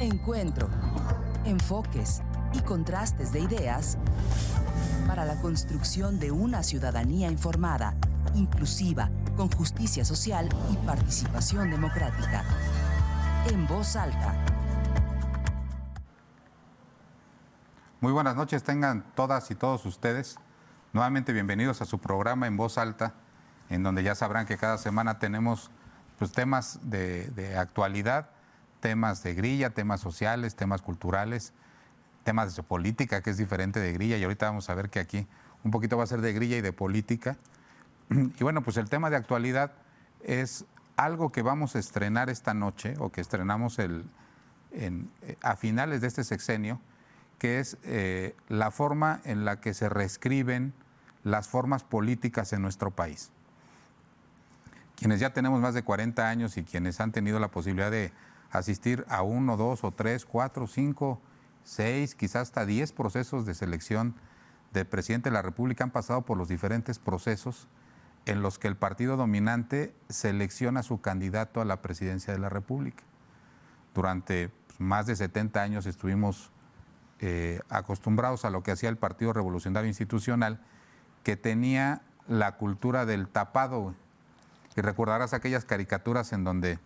Encuentro, enfoques y contrastes de ideas para la construcción de una ciudadanía informada, inclusiva, con justicia social y participación democrática. En Voz Alta. Muy buenas noches, tengan todas y todos ustedes. Nuevamente bienvenidos a su programa En Voz Alta, en donde ya sabrán que cada semana tenemos temas de actualidad, temas de grilla, temas sociales, temas culturales, temas de política, que es diferente de grilla, y ahorita vamos a ver que aquí un poquito va a ser de grilla y de política. Y bueno, pues el tema de actualidad es algo que vamos a estrenar esta noche, o que estrenamos a finales de este sexenio, que es la forma en la que se reescriben las formas políticas en nuestro país. Quienes ya tenemos más de 40 años y quienes han tenido la posibilidad de asistir a 1, 2 o 3, 4, 5, 6, quizás hasta 10 procesos de selección de presidente de la República, han pasado por los diferentes procesos en los que el partido dominante selecciona a su candidato a la presidencia de la República. Durante más de 70 años estuvimos acostumbrados a lo que hacía el Partido Revolucionario Institucional, que tenía la cultura del tapado. Y recordarás aquellas caricaturas en donde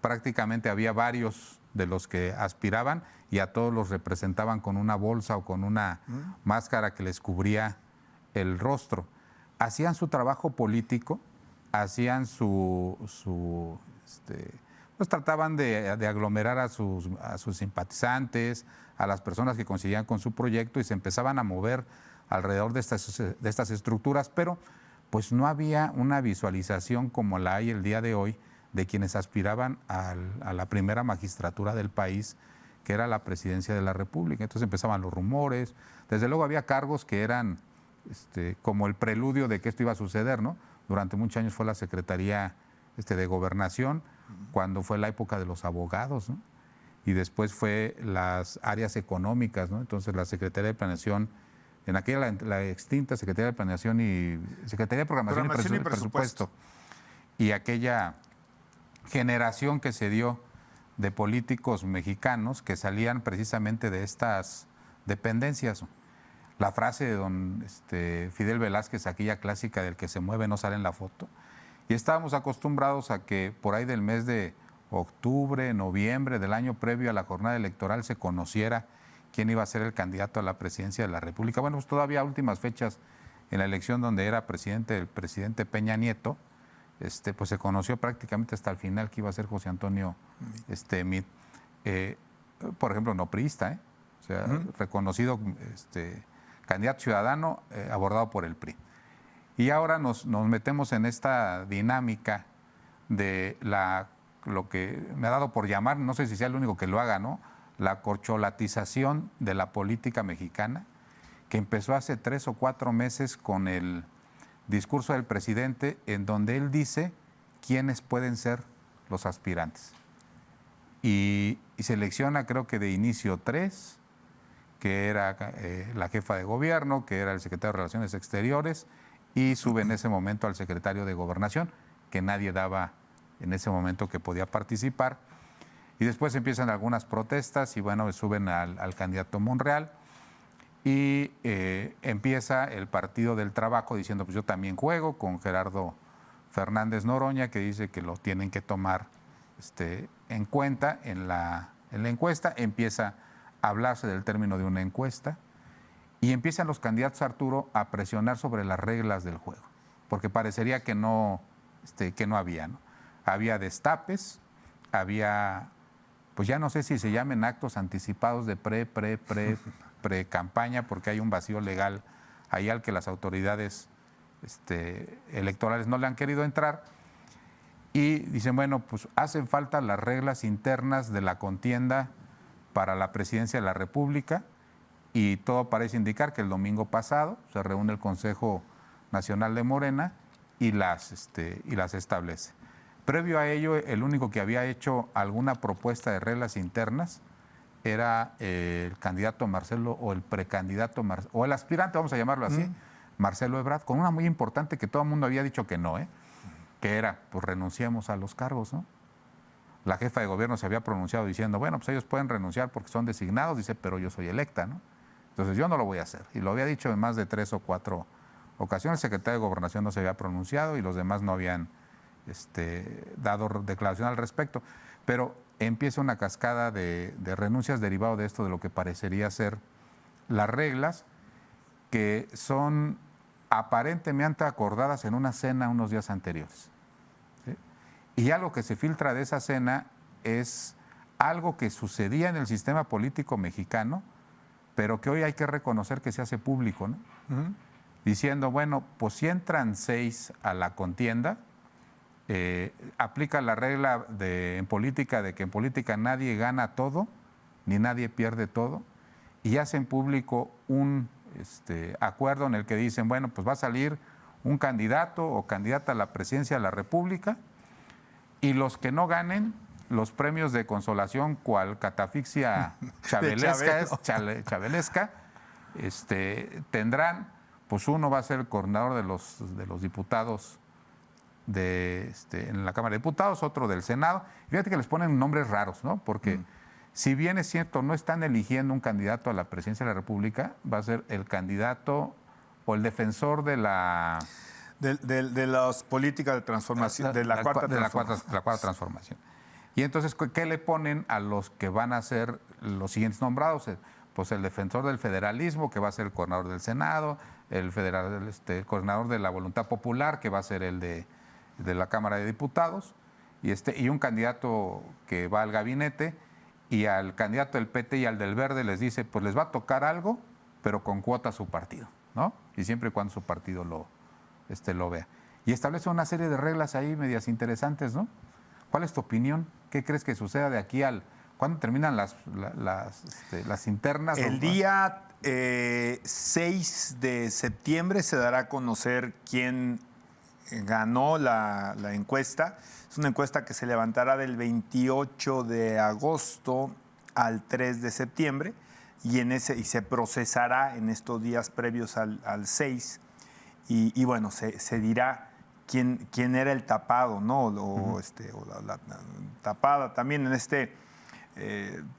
prácticamente había varios de los que aspiraban y a todos los representaban con una bolsa o con una máscara que les cubría el rostro. Hacían su trabajo político, hacían pues trataban de aglomerar a sus simpatizantes, a las personas que coincidían con su proyecto, y se empezaban a mover alrededor de estas estructuras, pero pues no había una visualización como la hay el día de hoy de quienes aspiraban a la primera magistratura del país, que era la presidencia de la República. Entonces empezaban los rumores, desde luego había cargos que eran como el preludio de que esto iba a suceder, ¿no? Durante muchos años fue la Secretaría de Gobernación, cuando fue la época de los abogados, ¿no? Y después fue las áreas económicas, ¿no? Entonces la Secretaría de Planeación, en aquella la extinta Secretaría de Planeación y Secretaría de Programación y Presupuesto. Y aquella generación que se dio de políticos mexicanos que salían precisamente de estas dependencias. La frase de don Fidel Velázquez, aquella clásica del que se mueve no sale en la foto. Y estábamos acostumbrados a que por ahí del mes de octubre, noviembre del año previo a la jornada electoral se conociera quién iba a ser el candidato a la presidencia de la República. Bueno, pues todavía a últimas fechas en la elección donde era presidente el presidente Peña Nieto, pues se conoció prácticamente hasta el final que iba a ser José Antonio Meade. Por ejemplo, no priista, o sea, reconocido candidato ciudadano abordado por el PRI. Y ahora nos metemos en esta dinámica de lo que me ha dado por llamar, no sé si sea el único que lo haga, ¿no?, la corcholatización de la política mexicana, que empezó hace 3 o 4 meses con el discurso del presidente, en donde él dice quiénes pueden ser los aspirantes. Y selecciona, creo que de inicio 3, que era la jefa de gobierno, que era el secretario de Relaciones Exteriores, y sube en ese momento al secretario de Gobernación, que nadie daba en ese momento que podía participar. Y después empiezan algunas protestas y bueno, suben al candidato Monreal, y empieza el Partido del Trabajo diciendo, pues yo también juego, con Gerardo Fernández Noroña, que dice que lo tienen que tomar en cuenta en la encuesta. Empieza a hablarse del término de una encuesta y empiezan los candidatos, Arturo, a presionar sobre las reglas del juego, porque parecería que no había, ¿no? Había destapes, había, pues ya no sé si se llamen actos anticipados de pre-campaña, porque hay un vacío legal ahí al que las autoridades electorales no le han querido entrar. Y dicen, bueno, pues hacen falta las reglas internas de la contienda para la presidencia de la República, y todo parece indicar que el domingo pasado se reúne el Consejo Nacional de Morena y las establece. Previo a ello, el único que había hecho alguna propuesta de reglas internas era el candidato Marcelo, o el precandidato, o el aspirante, vamos a llamarlo así, Marcelo Ebrard, con una muy importante que todo el mundo había dicho que no, que era, pues renunciemos a los cargos, ¿no? la jefa de gobierno se había pronunciado diciendo, bueno, pues ellos pueden renunciar porque son designados, dice, pero yo soy electa, ¿no? Entonces yo no lo voy a hacer. Y lo había dicho en más de 3 o 4 ocasiones. El secretario de Gobernación no se había pronunciado y los demás no habían dado declaración al respecto. Pero empieza una cascada de renuncias derivado de esto, de lo que parecería ser las reglas, que son aparentemente acordadas en una cena unos días anteriores. ¿Sí? Y algo que se filtra de esa cena es algo que sucedía en el sistema político mexicano, pero que hoy hay que reconocer que se hace público, ¿no? Uh-huh. Diciendo, bueno, pues si entran 6 a la contienda, aplica la regla en política de que en política nadie gana todo, ni nadie pierde todo, y hacen público un acuerdo en el que dicen, bueno, pues va a salir un candidato o candidata a la presidencia de la República, y los que no ganen los premios de consolación, cual catafixia chabelesca, tendrán, pues uno va a ser el coordinador de los diputados en la Cámara de Diputados, otro del Senado. Fíjate que les ponen nombres raros, ¿no? Porque si bien es cierto, no están eligiendo un candidato a la presidencia de la República, va a ser el candidato o el defensor de la... De las políticas de transformación, de la cuarta transformación. Y entonces, ¿qué le ponen a los que van a ser los siguientes nombrados? Pues el defensor del federalismo, que va a ser el coordinador del Senado, el coordinador de la voluntad popular, que va a ser el de la Cámara de Diputados, y un candidato que va al gabinete, y al candidato del PT y al del Verde les dice, pues les va a tocar algo, pero con cuota a su partido, ¿no? Y siempre y cuando su partido lo vea. Y establece una serie de reglas ahí medias interesantes, ¿no? ¿Cuál es tu opinión? ¿Qué crees que suceda de aquí al... ¿Cuándo terminan las internas? El día 6 de septiembre se dará a conocer quién ganó la encuesta. Es una encuesta que se levantará del 28 de agosto al 3 de septiembre y se procesará en estos días previos al 6. Y bueno, se dirá quién era el tapado, ¿no? O la tapada. También en este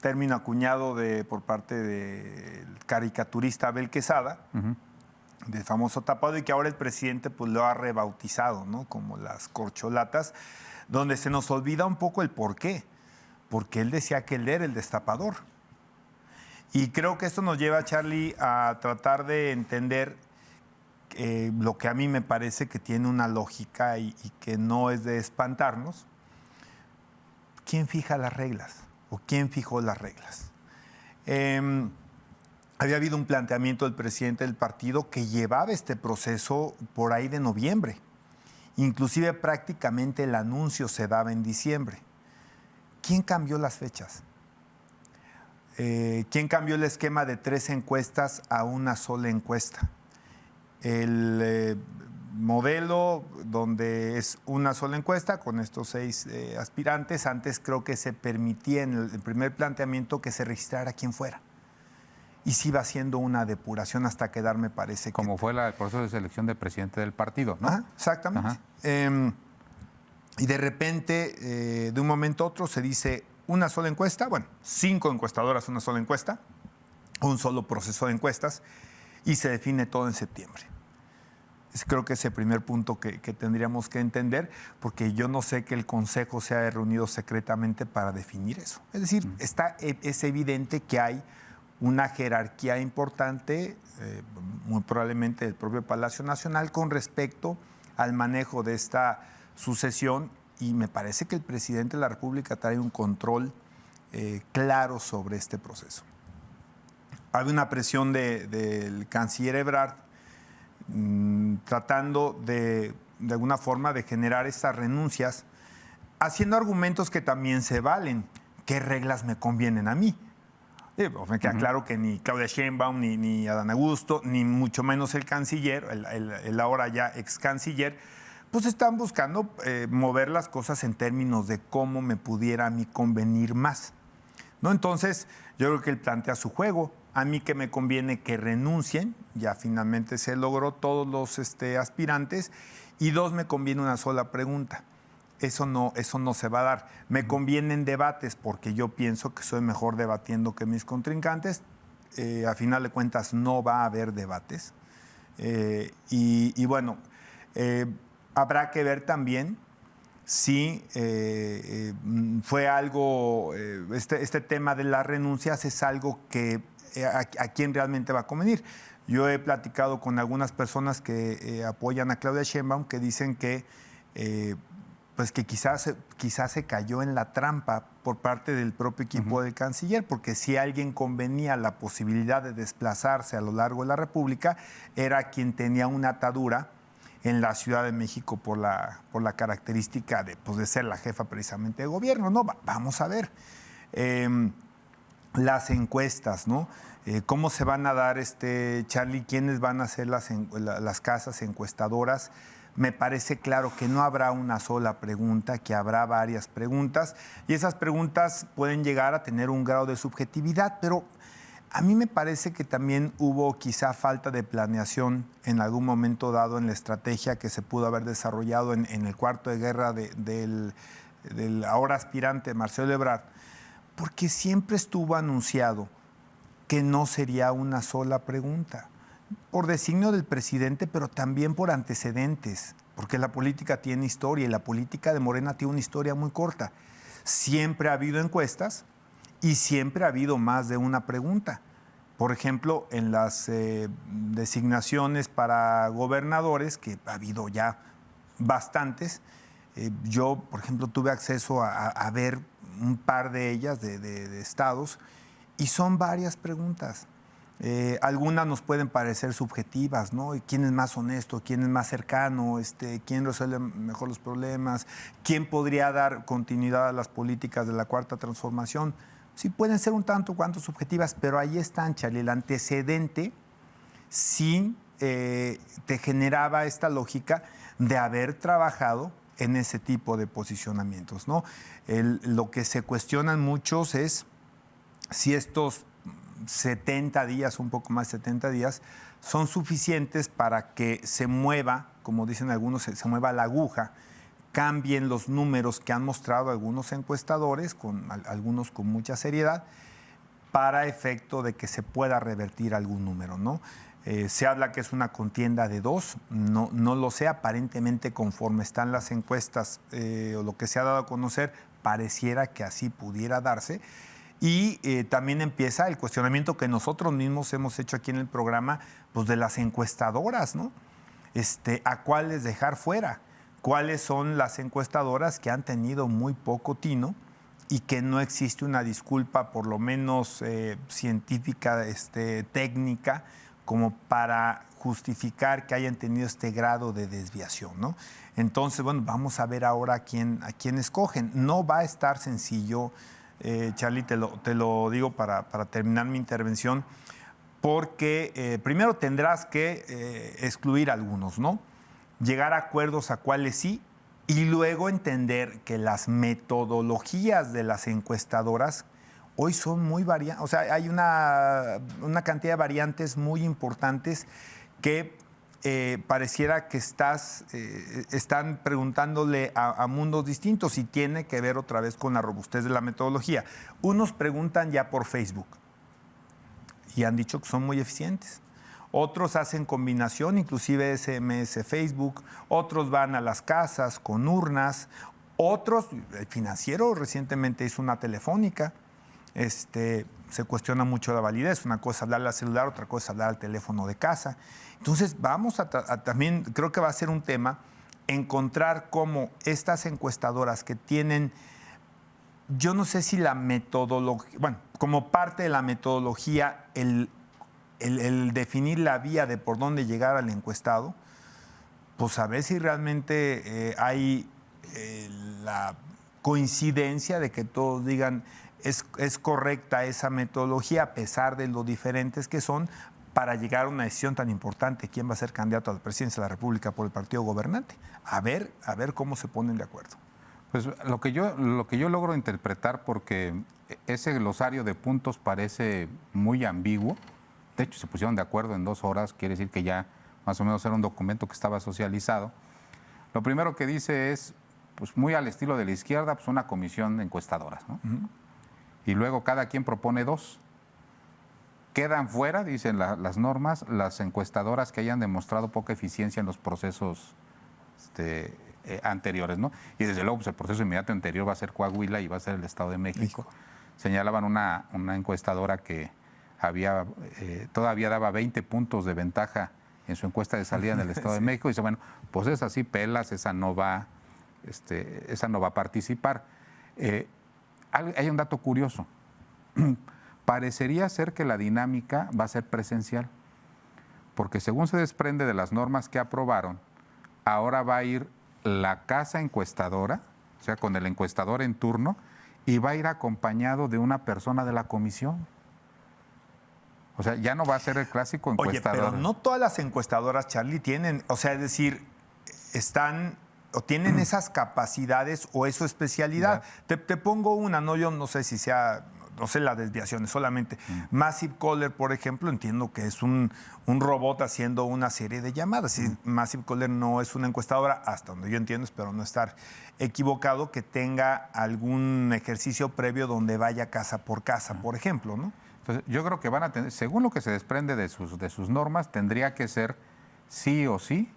término acuñado por parte del caricaturista Abel Quesada, del famoso tapado, y que ahora el presidente pues lo ha rebautizado, ¿no? Como las corcholatas, donde se nos olvida un poco el porqué. Porque él decía que él era el destapador. Y creo que esto nos lleva, Charlie, a tratar de entender lo que a mí me parece que tiene una lógica y que no es de espantarnos. ¿Quién fija las reglas? ¿O quién fijó las reglas? Había habido un planteamiento del presidente del partido que llevaba este proceso por ahí de noviembre. Inclusive prácticamente el anuncio se daba en diciembre. ¿Quién cambió las fechas? ¿Quién cambió el esquema de 3 encuestas a una sola encuesta? El modelo donde es una sola encuesta con estos 6 aspirantes. Antes creo que se permitía en el primer planteamiento que se registrara quien fuera. Y se iba haciendo una depuración hasta quedar, me parece. Como fue el proceso de selección de presidente del partido, ¿no? Ajá, exactamente. Ajá. Y de repente, de un momento a otro, se dice una sola encuesta, 5 encuestadoras, una sola encuesta, un solo proceso de encuestas, y se define todo en septiembre. Creo que es el primer punto que tendríamos que entender, porque yo no sé que el Consejo se haya reunido secretamente para definir eso. Es decir, es evidente que hay una jerarquía importante, muy probablemente del propio Palacio Nacional, con respecto al manejo de esta sucesión, y me parece que el presidente de la República trae un control claro sobre este proceso. Había una presión del canciller Ebrard tratando de alguna forma de generar estas renuncias, haciendo argumentos que también se valen. ¿Qué reglas me convienen a mí? Me queda claro que ni Claudia Sheinbaum, ni Adán Augusto, ni mucho menos el canciller, el ahora ya ex canciller, pues están buscando mover las cosas en términos de cómo me pudiera a mí convenir más, ¿no? Entonces, yo creo que él plantea su juego. A mí que me conviene que renuncien, ya finalmente se logró todos los aspirantes, y 2, me conviene una sola pregunta. eso no se va a dar. Me convienen debates porque yo pienso que soy mejor debatiendo que mis contrincantes. A final de cuentas no va a haber debates. Y bueno, habrá que ver también si fue algo, este tema de las renuncias es algo que a quién realmente va a convenir. Yo he platicado con algunas personas que apoyan a Claudia Sheinbaum que dicen que pues que quizás se cayó en la trampa por parte del propio equipo del canciller, porque si a alguien convenía la posibilidad de desplazarse a lo largo de la República, era quien tenía una atadura en la Ciudad de México por la característica de ser la jefa precisamente de gobierno, ¿no? Vamos a ver. Las encuestas, ¿no? ¿Cómo se van a dar, Charlie? ¿Quiénes van a ser las casas encuestadoras? Me parece claro que no habrá una sola pregunta, que habrá varias preguntas, y esas preguntas pueden llegar a tener un grado de subjetividad, pero a mí me parece que también hubo quizá falta de planeación en algún momento dado en la estrategia que se pudo haber desarrollado en el cuarto de guerra del ahora aspirante Marcelo Ebrard, porque siempre estuvo anunciado que no sería una sola pregunta, por designio del presidente, pero también por antecedentes, porque la política tiene historia y la política de Morena tiene una historia muy corta. Siempre ha habido encuestas y siempre ha habido más de una pregunta. Por ejemplo, en las designaciones para gobernadores, que ha habido ya bastantes, yo, por ejemplo, tuve acceso a ver un par de ellas, de estados, y son varias preguntas. Algunas nos pueden parecer subjetivas, ¿no? ¿Quién es más honesto? ¿Quién es más cercano? ¿Quién resuelve mejor los problemas? ¿Quién podría dar continuidad a las políticas de la Cuarta Transformación? Sí, pueden ser un tanto cuanto subjetivas, pero ahí están, Charlie. El antecedente sí te generaba esta lógica de haber trabajado en ese tipo de posicionamientos, ¿no? Lo que se cuestionan muchos es si estos 70 días, un poco más de 70 días, son suficientes para que se mueva, como dicen algunos, se mueva la aguja, cambien los números que han mostrado algunos encuestadores, algunos con mucha seriedad, para efecto de que se pueda revertir algún número, ¿no? Se habla que es una contienda de dos, no lo sé, aparentemente conforme están las encuestas o lo que se ha dado a conocer, pareciera que así pudiera darse. Y también empieza el cuestionamiento que nosotros mismos hemos hecho aquí en el programa, pues de las encuestadoras, ¿no? ¿A cuáles dejar fuera? ¿Cuáles son las encuestadoras que han tenido muy poco tino y que no existe una disculpa, por lo menos científica, técnica, como para justificar que hayan tenido este grado de desviación, ¿no? Entonces, bueno, vamos a ver ahora a quién escogen. No va a estar sencillo, Charlie, te lo digo para terminar mi intervención, porque primero tendrás que excluir algunos, ¿no? Llegar a acuerdos a cuáles sí, y luego entender que las metodologías de las encuestadoras hoy son muy variantes. O sea, hay una cantidad de variantes muy importantes que pareciera que están preguntándole a mundos distintos, y tiene que ver otra vez con la robustez de la metodología. Unos preguntan ya por Facebook y han dicho que son muy eficientes. Otros hacen combinación, inclusive SMS, Facebook. Otros van a las casas con urnas. Otros, el Financiero recientemente hizo una telefónica. Se cuestiona mucho la validez. Una cosa es hablarle al celular, otra cosa es hablar al teléfono de casa. Entonces vamos a también, creo que va a ser un tema, encontrar cómo estas encuestadoras que tienen, yo no sé si la metodología, bueno, como parte de la metodología, el definir la vía de por dónde llegar al encuestado, pues a ver si realmente hay la coincidencia de que todos digan es correcta esa metodología, a pesar de lo diferentes que son, para llegar a una decisión tan importante, quién va a ser candidato a la presidencia de la República por el partido gobernante. A ver cómo se ponen de acuerdo. Pues lo que yo logro interpretar, porque ese glosario de puntos parece muy ambiguo. De hecho, se pusieron de acuerdo en 2 horas, quiere decir que ya más o menos era un documento que estaba socializado. Lo primero que dice es pues muy al estilo de la izquierda, pues una comisión de encuestadoras, ¿no? Y luego cada quien propone 2. Quedan fuera, dicen las normas, las encuestadoras que hayan demostrado poca eficiencia en los procesos anteriores, ¿no? Y desde luego, pues el proceso inmediato anterior va a ser Coahuila y va a ser el Estado de México. Señalaban una encuestadora que todavía daba 20 puntos de ventaja en su encuesta de salida en el Estado de México. Y dice, bueno, pues esa sí pelas, esa no va a participar. Hay un dato curioso. Parecería ser que la dinámica va a ser presencial, porque según se desprende de las normas que aprobaron, ahora va a ir la casa encuestadora, o sea, con el encuestador en turno, y va a ir acompañado de una persona de la comisión. O sea, ya no va a ser el clásico encuestador. Oye, pero no todas las encuestadoras, Charlie, tienen, o sea, es decir, están o tienen esas capacidades o es su especialidad. Te pongo una, no, yo no sé si sea, no sé las desviaciones, solamente. Massive Caller, por ejemplo, entiendo que es un robot haciendo una serie de llamadas. Sí, Massive Caller no es una encuestadora, hasta donde yo entiendo, espero no estar equivocado, que tenga algún ejercicio previo donde vaya casa por casa, por ejemplo, ¿no? Entonces, yo creo que van a tener, según lo que se desprende de sus normas, tendría que ser sí o sí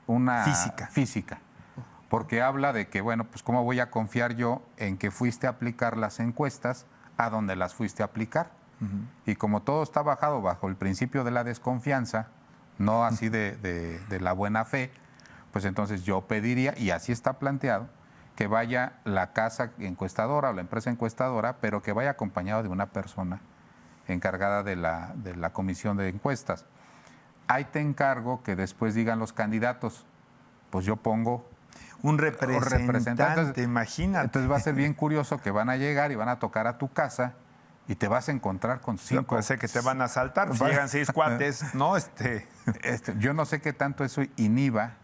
una física. Porque habla de que, bueno, pues cómo voy a confiar yo en que fuiste a aplicar las encuestas a donde las fuiste a aplicar. Y como todo está bajado bajo el principio de la desconfianza, no así de la buena fe, pues entonces yo pediría, y así está planteado, que vaya la casa encuestadora o la empresa encuestadora, pero que vaya acompañado de una persona encargada de la comisión de encuestas. Ahí te encargo que después digan los candidatos, pues yo pongo un representante. Entonces, imagínate. Entonces va a ser bien curioso que van a llegar y van a tocar a tu casa y te vas a encontrar con 5. Parece que te van a asaltar, pues llegan 6 cuates, ¿no? Yo no sé qué tanto eso inhiba,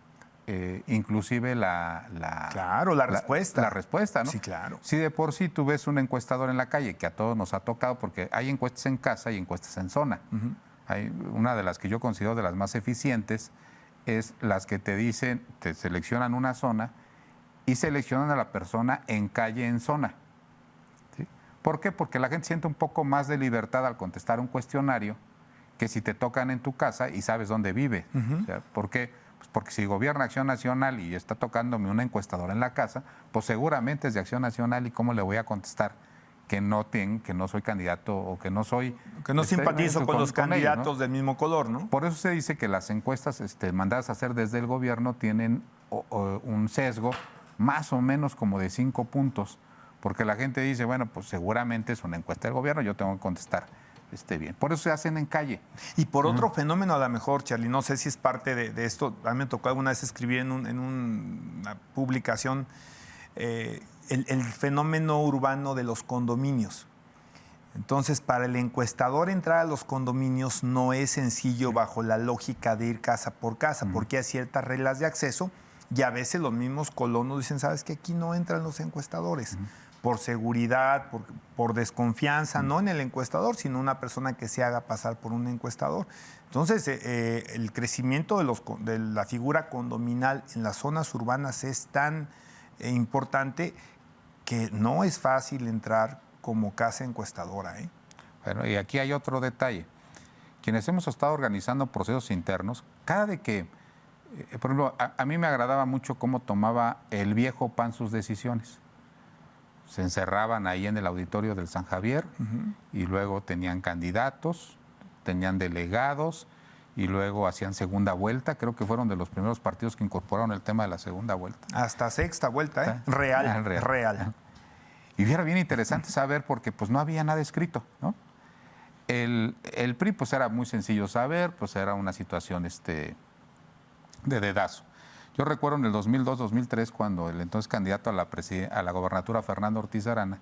inclusive Claro, la respuesta. La respuesta, ¿no? Sí, claro. Si de por sí tú ves un encuestador en la calle, que a todos nos ha tocado, porque hay encuestas en casa y encuestas en zona. Hay una de las que yo considero de las más eficientes, es las que te dicen, te seleccionan una zona y seleccionan a la persona en calle, en zona. ¿Sí? ¿Por qué? Porque la gente siente un poco más de libertad al contestar un cuestionario que si te tocan en tu casa y sabes dónde vive. O sea, ¿por qué? Pues porque si gobierna Acción Nacional y está tocándome una encuestadora en la casa, pues seguramente es de Acción Nacional y cómo le voy a contestar que no soy candidato o que no soy... Que no simpatizo con los candidatos ellos, ¿no? del mismo color, ¿no? Por eso se dice que las encuestas mandadas a hacer desde el gobierno tienen un sesgo más o menos como de 5 puntos, porque la gente dice, bueno, pues seguramente es una encuesta del gobierno, yo tengo que contestar bien. Por eso se hacen en calle. Y por otro fenómeno, a lo mejor, Charlie, no sé si es parte de esto, a mí me tocó alguna vez escribir en una publicación el fenómeno urbano de los condominios. Entonces, para el encuestador entrar a los condominios no es sencillo bajo la lógica de ir casa por casa, porque hay ciertas reglas de acceso y a veces los mismos colonos dicen, ¿sabes qué? Aquí no entran los encuestadores. Por seguridad, por desconfianza, no en el encuestador, sino una persona que se haga pasar por un encuestador. Entonces, el crecimiento de la figura condominal en las zonas urbanas es tan importante que no es fácil entrar como casa encuestadora. Bueno, y aquí hay otro detalle. Quienes hemos estado organizando procesos internos, cada de que, por ejemplo, a mí me agradaba mucho cómo tomaba el viejo PAN sus decisiones. Se encerraban ahí en el auditorio del San Javier y luego tenían candidatos, tenían delegados y luego hacían segunda vuelta. Creo que fueron de los primeros partidos que incorporaron el tema de la segunda vuelta. Hasta sexta vuelta, Real. Y era bien interesante saber porque pues no había nada escrito, ¿no? El PRI pues era muy sencillo saber, pues era una situación de dedazo. Yo recuerdo en el 2002-2003 cuando el entonces candidato a la gobernatura, Fernando Ortiz Arana,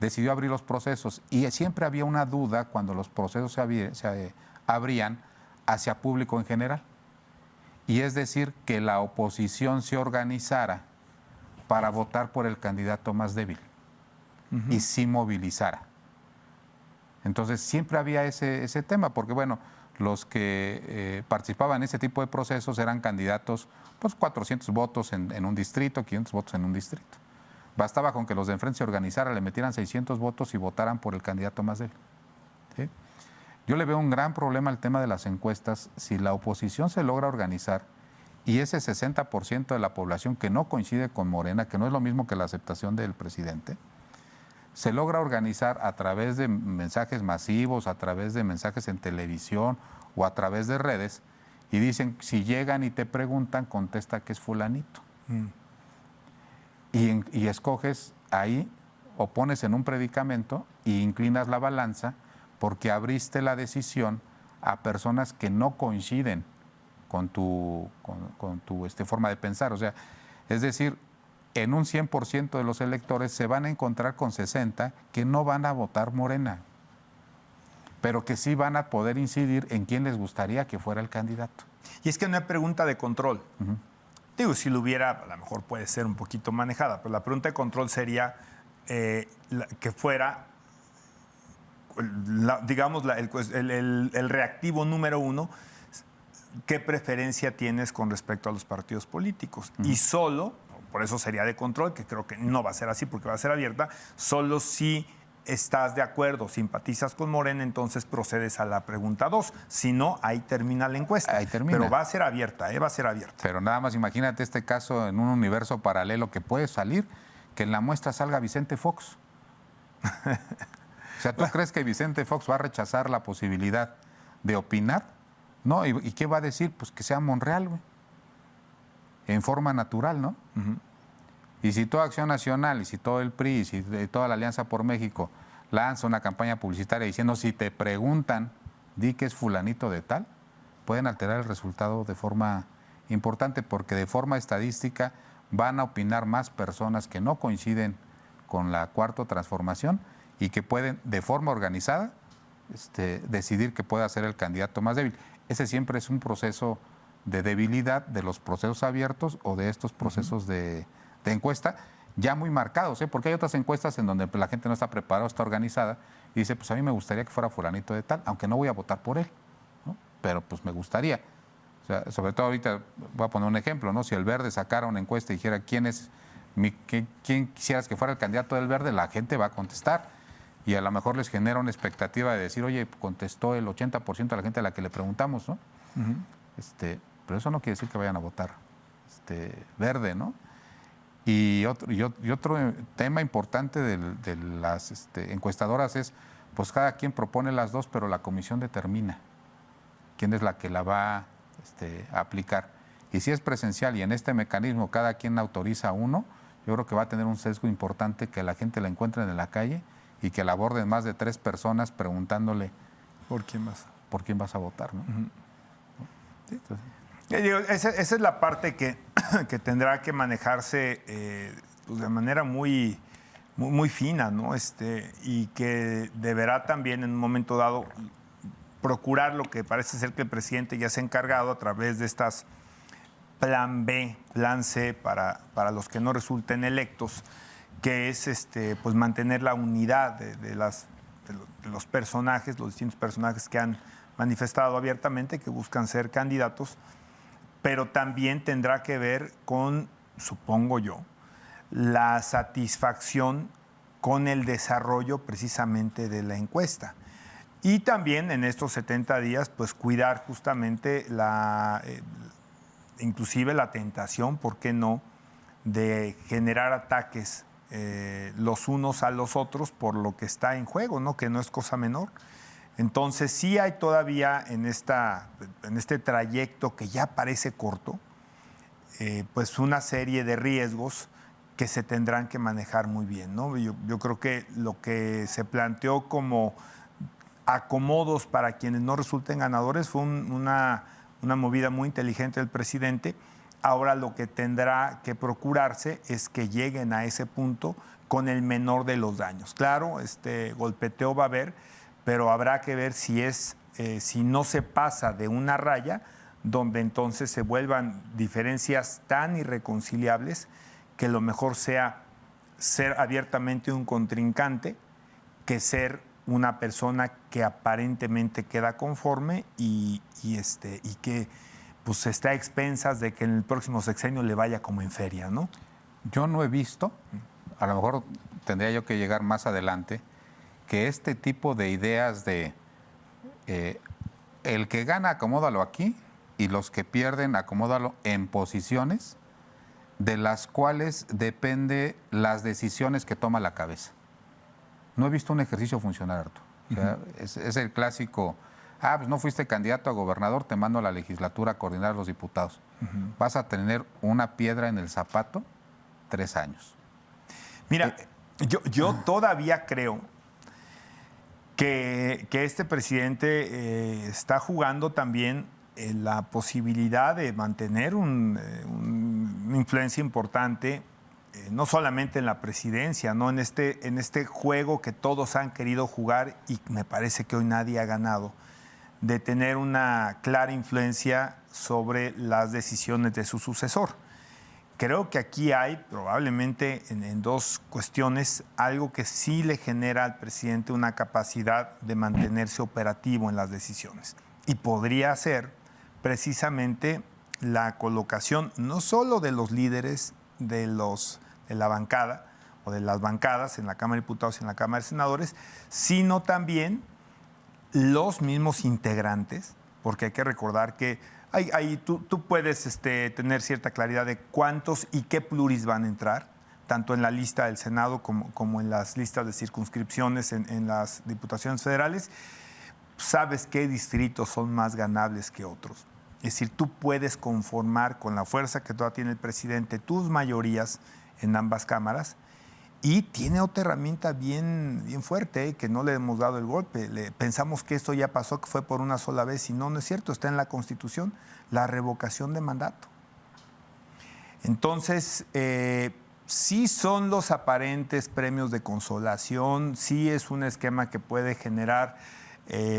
decidió abrir los procesos y siempre había una duda cuando los procesos se abrían hacia público en general. Y es decir, que la oposición se organizara para votar por el candidato más débil y sí movilizara. Entonces siempre había ese tema, porque bueno, los que participaban en ese tipo de procesos eran candidatos, pues 400 votos en un distrito, 500 votos en un distrito. Bastaba con que los de enfrente se organizaran, le metieran 600 votos y votaran por el candidato más débil. ¿Sí? Yo le veo un gran problema al tema de las encuestas si la oposición se logra organizar y ese 60% de la población que no coincide con Morena, que no es lo mismo que la aceptación del presidente, se logra organizar a través de mensajes masivos, a través de mensajes en televisión o a través de redes, y dicen, si llegan y te preguntan, contesta que es fulanito. Y escoges ahí, o pones en un predicamento y inclinas la balanza porque abriste la decisión a personas que no coinciden con tu forma de pensar. O sea, es decir, en un 100% de los electores se van a encontrar con 60 que no van a votar Morena, pero que sí van a poder incidir en quién les gustaría que fuera el candidato. Y es que no hay pregunta de control. Digo, si lo hubiera, a lo mejor puede ser un poquito manejada, pero la pregunta de control sería que fuera, digamos, el reactivo número uno, ¿qué preferencia tienes con respecto a los partidos políticos? Y solo, por eso sería de control, que creo que no va a ser así porque va a ser abierta, solo si estás de acuerdo, simpatizas con Morena, entonces procedes a la pregunta 2. Si no, ahí termina la encuesta. Ahí termina. Pero va a ser abierta, va a ser abierta. Pero nada más imagínate este caso en un universo paralelo que puede salir, que en la muestra salga Vicente Fox. O sea, ¿tú crees que Vicente Fox va a rechazar la posibilidad de opinar? No, ¿y qué va a decir? Pues que sea Monreal, güey. En forma natural, ¿no? Y si toda Acción Nacional, y si todo el PRI, y si toda la Alianza por México lanza una campaña publicitaria diciendo, si te preguntan, di que es fulanito de tal, pueden alterar el resultado de forma importante, porque de forma estadística van a opinar más personas que no coinciden con la Cuarta Transformación y que pueden, de forma organizada, decidir que pueda ser el candidato más débil. Ese siempre es un proceso de debilidad de los procesos abiertos o de estos procesos de encuesta ya muy marcados, porque hay otras encuestas en donde la gente no está preparada, está organizada y dice, pues a mí me gustaría que fuera fulanito de tal, aunque no voy a votar por él, ¿no? Pero pues me gustaría. O sea, sobre todo ahorita voy a poner un ejemplo, ¿no? Si el Verde sacara una encuesta y dijera quién quisieras que fuera el candidato del Verde, la gente va a contestar y a lo mejor les genera una expectativa de decir, oye, contestó el 80% de la gente a la que le preguntamos, ¿no? Pero eso no quiere decir que vayan a votar Verde, ¿no? Y otro tema importante de las encuestadoras es, pues cada quien propone las dos, pero la comisión determina quién es la que la va a aplicar. Y si es presencial y en este mecanismo cada quien autoriza uno, yo creo que va a tener un sesgo importante que la gente la encuentre en la calle y que la aborden más de 3 personas preguntándole ¿por quién vas? ¿Por quién vas a votar? ¿No? Sí. Entonces, esa es la parte que tendrá que manejarse pues de manera muy fina, ¿no? Y que deberá también en un momento dado procurar lo que parece ser que el presidente ya se ha encargado a través de estas plan B, plan C para los que no resulten electos, que es pues mantener la unidad de los personajes, los distintos personajes que han manifestado abiertamente que buscan ser candidatos, pero también tendrá que ver con, supongo yo, la satisfacción con el desarrollo precisamente de la encuesta. Y también en estos 70 días, pues cuidar justamente inclusive la tentación, ¿por qué no?, de generar ataques los unos a los otros por lo que está en juego, ¿no?, que no es cosa menor. Entonces sí hay todavía en este trayecto que ya parece corto, pues una serie de riesgos que se tendrán que manejar muy bien, ¿no? Yo creo que lo que se planteó como acomodos para quienes no resulten ganadores fue una movida muy inteligente del presidente. Ahora lo que tendrá que procurarse es que lleguen a ese punto con el menor de los daños. Claro, golpeteo va a haber, pero habrá que ver si no se pasa de una raya donde entonces se vuelvan diferencias tan irreconciliables que lo mejor sea ser abiertamente un contrincante que ser una persona que aparentemente queda conforme y que pues está a expensas de que en el próximo sexenio le vaya como en feria, ¿no? Yo no he visto, a lo mejor tendría yo que llegar más adelante, que este tipo de ideas de el que gana acomódalo aquí y los que pierden acomódalo en posiciones de las cuales depende las decisiones que toma la cabeza. No he visto un ejercicio funcionar, Arturo. O sea, es el clásico, pues no fuiste candidato a gobernador, te mando a la legislatura a coordinar a los diputados. Vas a tener una piedra en el zapato 3 años. Mira, yo todavía creo que este presidente está jugando también la posibilidad de mantener una influencia importante, no solamente en la presidencia, ¿no? En este juego que todos han querido jugar y me parece que hoy nadie ha ganado, de tener una clara influencia sobre las decisiones de su sucesor. Creo que aquí hay probablemente en 2 cuestiones algo que sí le genera al presidente una capacidad de mantenerse operativo en las decisiones. Y podría ser precisamente la colocación no solo de los líderes de la bancada o de las bancadas en la Cámara de Diputados y en la Cámara de Senadores, sino también los mismos integrantes, porque hay que recordar que tú puedes tener cierta claridad de cuántos y qué pluris van a entrar, tanto en la lista del Senado como en las listas de circunscripciones en las diputaciones federales. Sabes qué distritos son más ganables que otros. Es decir, tú puedes conformar con la fuerza que todavía tiene el presidente tus mayorías en ambas cámaras. Y tiene otra herramienta bien fuerte, que no le hemos dado el golpe. Pensamos que esto ya pasó, que fue por una sola vez, y no es cierto, está en la Constitución, la revocación de mandato. Entonces, sí son los aparentes premios de consolación, sí es un esquema que puede generar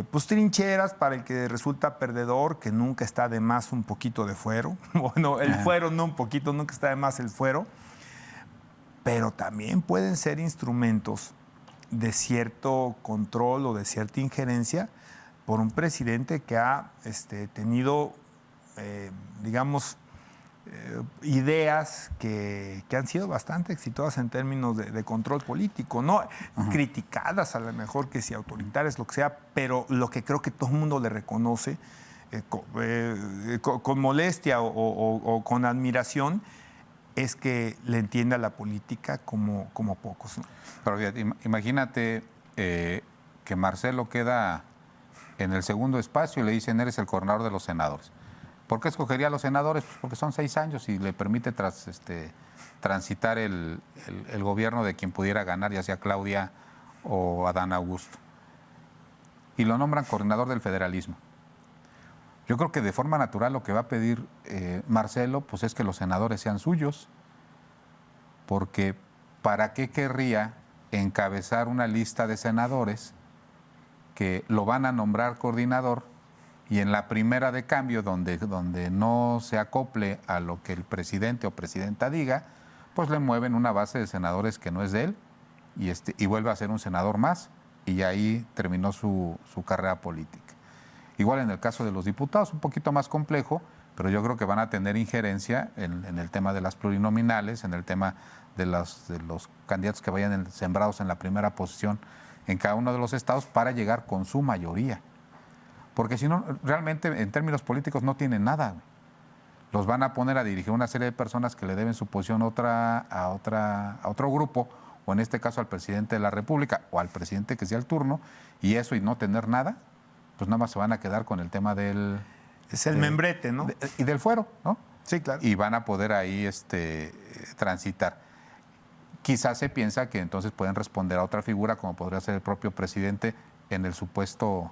pues trincheras para el que resulta perdedor, que nunca está de más un poquito de fuero. Bueno, el fuero no un poquito, nunca está de más el fuero. Pero también pueden ser instrumentos de cierto control o de cierta injerencia por un presidente que ha tenido, digamos, ideas que han sido bastante exitosas en términos de control político, ¿no? Criticadas a lo mejor, que si autoritarias, lo que sea, pero lo que creo que todo el mundo le reconoce con molestia o con admiración, es que le entiende a la política como pocos, ¿no? Pero fíjate, imagínate que Marcelo queda en el segundo espacio y le dicen, eres el coordinador de los senadores. ¿Por qué escogería a los senadores? Pues porque son 6 años y le permite transitar el gobierno de quien pudiera ganar, ya sea Claudia o Adán Augusto. Y lo nombran coordinador del federalismo. Yo creo que de forma natural lo que va a pedir Marcelo pues es que los senadores sean suyos, porque ¿para qué querría encabezar una lista de senadores que lo van a nombrar coordinador y en la primera de cambio, donde no se acople a lo que el presidente o presidenta diga, pues le mueven una base de senadores que no es de él y vuelve a ser un senador más y ahí terminó su carrera política? Igual en el caso de los diputados, un poquito más complejo, pero yo creo que van a tener injerencia en el tema de las plurinominales, en el tema de los candidatos que vayan sembrados en la primera posición en cada uno de los estados para llegar con su mayoría. Porque si no, realmente en términos políticos no tienen nada. Los van a poner a dirigir una serie de personas que le deben su posición a otro grupo, o en este caso al presidente de la República o al presidente que sea el turno, y eso y no tener nada, pues nada más se van a quedar con el tema del... Es el membrete, ¿no? Y del fuero, ¿no? Sí, claro. Y van a poder ahí transitar. Quizás se piensa que entonces pueden responder a otra figura, como podría ser el propio presidente en el supuesto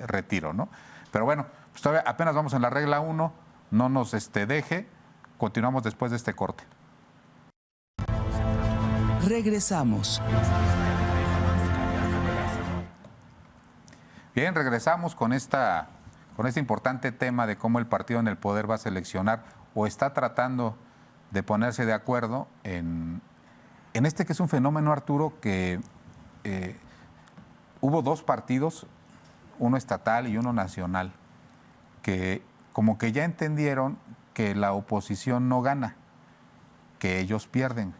retiro, ¿no? Pero bueno, pues todavía apenas vamos en la regla 1, no nos deje, continuamos después de este corte. Regresamos. Bien, regresamos con este importante tema de cómo el partido en el poder va a seleccionar o está tratando de ponerse de acuerdo en este que es un fenómeno, Arturo, que hubo dos partidos, uno estatal y uno nacional, que como que ya entendieron que la oposición no gana, que ellos pierden.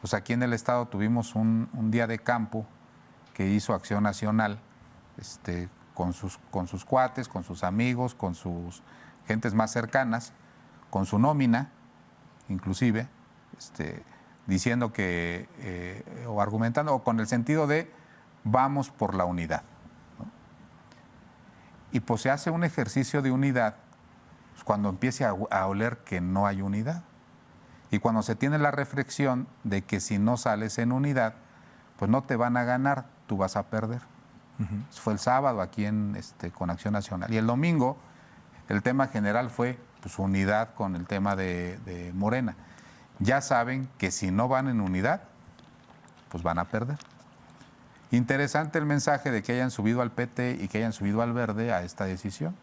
Pues aquí en el estado tuvimos un día de campo que hizo Acción Nacional, con sus cuates, con sus amigos, con sus gentes más cercanas, con su nómina, inclusive, diciendo que, o argumentando, o con el sentido de vamos por la unidad, ¿no? Y pues se hace un ejercicio de unidad pues, cuando empiece a oler que no hay unidad. Y cuando se tiene la reflexión de que si no sales en unidad, pues no te van a ganar, tú vas a perder. Eso fue el sábado aquí con Acción Nacional. Y el domingo el tema general fue pues, unidad con el tema de Morena. Ya saben que si no van en unidad, pues van a perder. Interesante el mensaje de que hayan subido al PT y que hayan subido al Verde a esta decisión.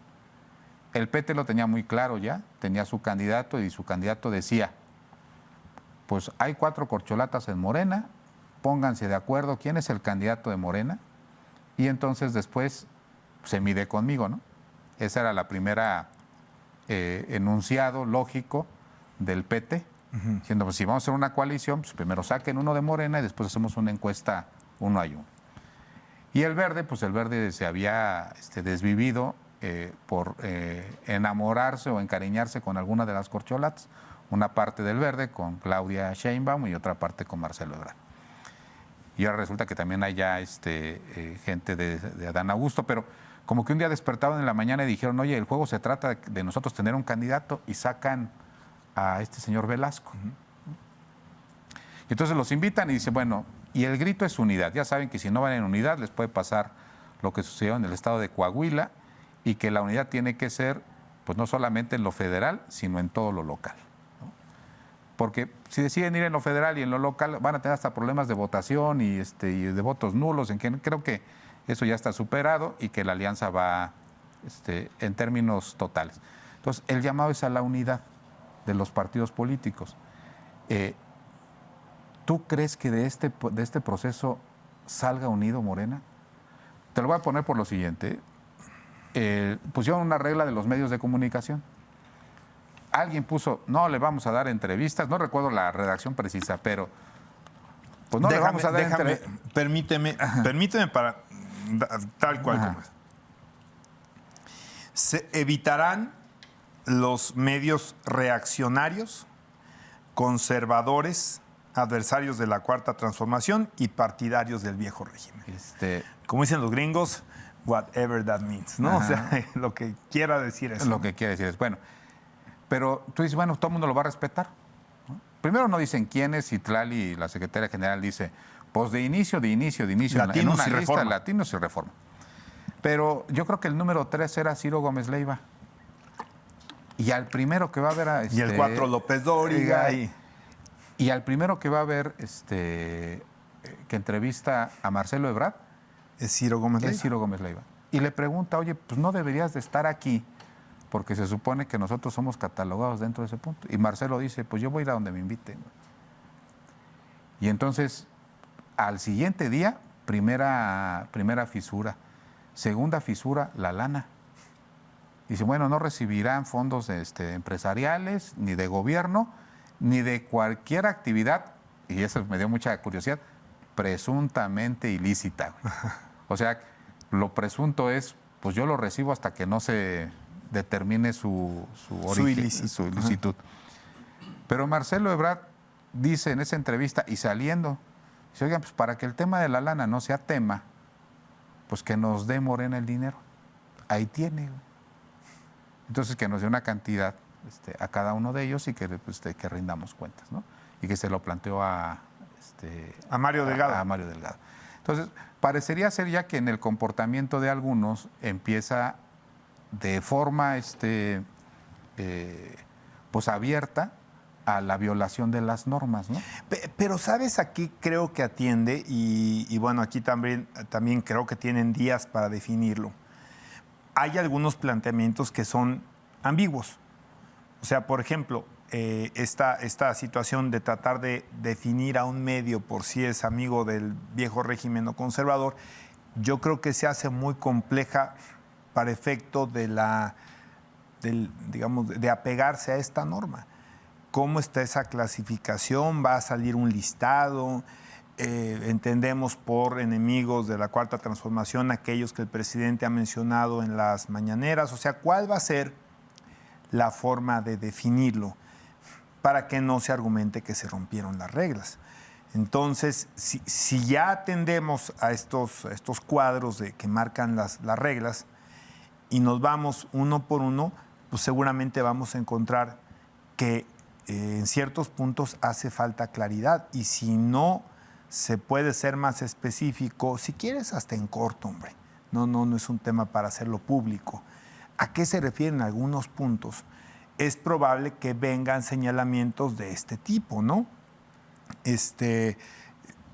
El PT lo tenía muy claro ya, tenía su candidato y su candidato decía, pues hay 4 corcholatas en Morena, pónganse de acuerdo quién es el candidato de Morena y entonces después se mide conmigo, ¿no? Esa era la primera enunciado lógico del PT, diciendo, pues si vamos a hacer una coalición, pues primero saquen uno de Morena y después hacemos una encuesta 1 a 1. Y el Verde, pues el Verde se había desvivido por enamorarse o encariñarse con alguna de las corcholatas, una parte del Verde con Claudia Sheinbaum y otra parte con Marcelo Ebrard. Y ahora resulta que también hay ya gente de Adán Augusto, pero como que un día despertaron en la mañana y dijeron, oye, el juego se trata de nosotros tener un candidato y sacan a este señor Velasco. Y entonces los invitan y dicen, bueno, y el grito es unidad. Ya saben que si no van en unidad les puede pasar lo que sucedió en el estado de Coahuila y que la unidad tiene que ser, pues no solamente en lo federal, sino en todo lo local. Porque si deciden ir en lo federal y en lo local, van a tener hasta problemas de votación y de votos nulos, en que creo que eso ya está superado y que la alianza va en términos totales. Entonces, el llamado es a la unidad de los partidos políticos. ¿Tú crees que de este proceso salga unido Morena? Te lo voy a poner por lo siguiente. Pusieron una regla de los medios de comunicación. Alguien puso, no le vamos a dar entrevistas, no recuerdo la redacción precisa, pero pues no le vamos a dar entrevistas. Permíteme para tal cual como es. Se evitarán los medios reaccionarios, conservadores, adversarios de la Cuarta Transformación y partidarios del viejo régimen. Como dicen los gringos, whatever that means, ¿no? Ajá. O sea, lo que quiera decir eso. Lo que quiere decir es, bueno, pero tú dices, bueno, todo el mundo lo va a respetar, ¿no? Primero no dicen quiénes y Tlali, la secretaria general, dice, pues de inicio, Latinos en una y lista, Reforma. Latinos y Reforma. Pero yo creo que el número 3 era Ciro Gómez Leiva. Y al primero que va a ver y el 4 López Dóriga. Y al primero que va a ver que entrevista a Marcelo Ebrard es Ciro Gómez Leiva. Y le pregunta, oye, pues no deberías de estar aquí porque se supone que nosotros somos catalogados dentro de ese punto. Y Marcelo dice, pues yo voy a ir a donde me inviten. Y entonces, al siguiente día, primera fisura. Segunda fisura, la lana. Dice, bueno, no recibirán fondos empresariales, ni de gobierno, ni de cualquier actividad, y eso me dio mucha curiosidad, presuntamente ilícita. O sea, lo presunto es, pues yo lo recibo hasta que no se determine su origen, su ilicitud. Pero Marcelo Ebrard dice en esa entrevista, y saliendo, dice, oigan, pues para que el tema de la lana no sea tema, pues que nos dé Morena el dinero. Ahí tiene. Entonces que nos dé una cantidad a cada uno de ellos y que rindamos cuentas, ¿no? Y que se lo planteó a Mario Delgado. A Mario Delgado. Entonces, parecería ser ya que en el comportamiento de algunos empieza de forma pues abierta a la violación de las normas, ¿no? Pero sabes, aquí creo que atiende y bueno, aquí también creo que tienen días para definirlo. Hay algunos planteamientos que son ambiguos. O sea, por ejemplo, esta situación de tratar de definir a un medio por si es amigo del viejo régimen o conservador, yo creo que se hace muy compleja para efecto digamos, de apegarse a esta norma. ¿Cómo está esa clasificación? ¿Va a salir un listado? Entendemos por enemigos de la Cuarta Transformación aquellos que el presidente ha mencionado en las mañaneras. O sea, ¿cuál va a ser la forma de definirlo para que no se argumente que se rompieron las reglas? Entonces, si ya atendemos a estos cuadros que marcan las reglas y nos vamos uno por uno, pues seguramente vamos a encontrar que en ciertos puntos hace falta claridad. Y si no se puede ser más específico, si quieres hasta en corto, hombre. No es un tema para hacerlo público. ¿A qué se refieren algunos puntos? Es probable que vengan señalamientos de este tipo, ¿no?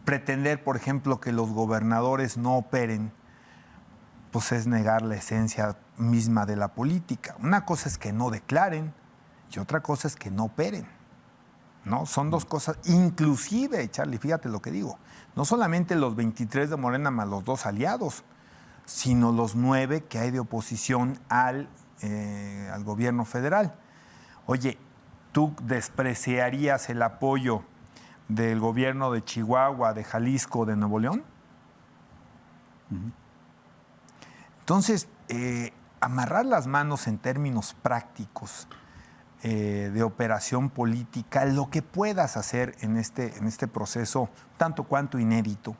Pretender, por ejemplo, que los gobernadores no operen, pues es negar la esencia misma de la política. Una cosa es que no declaren y otra cosa es que no operen, ¿no? Son dos cosas. Inclusive, Charlie, fíjate lo que digo, no solamente los 23 de Morena más los 2 aliados, sino los 9 que hay de oposición al gobierno federal. Oye, ¿tú despreciarías el apoyo del gobierno de Chihuahua, de Jalisco, de Nuevo León? Entonces, amarrar las manos en términos prácticos de operación política, lo que puedas hacer en este proceso, tanto cuanto inédito,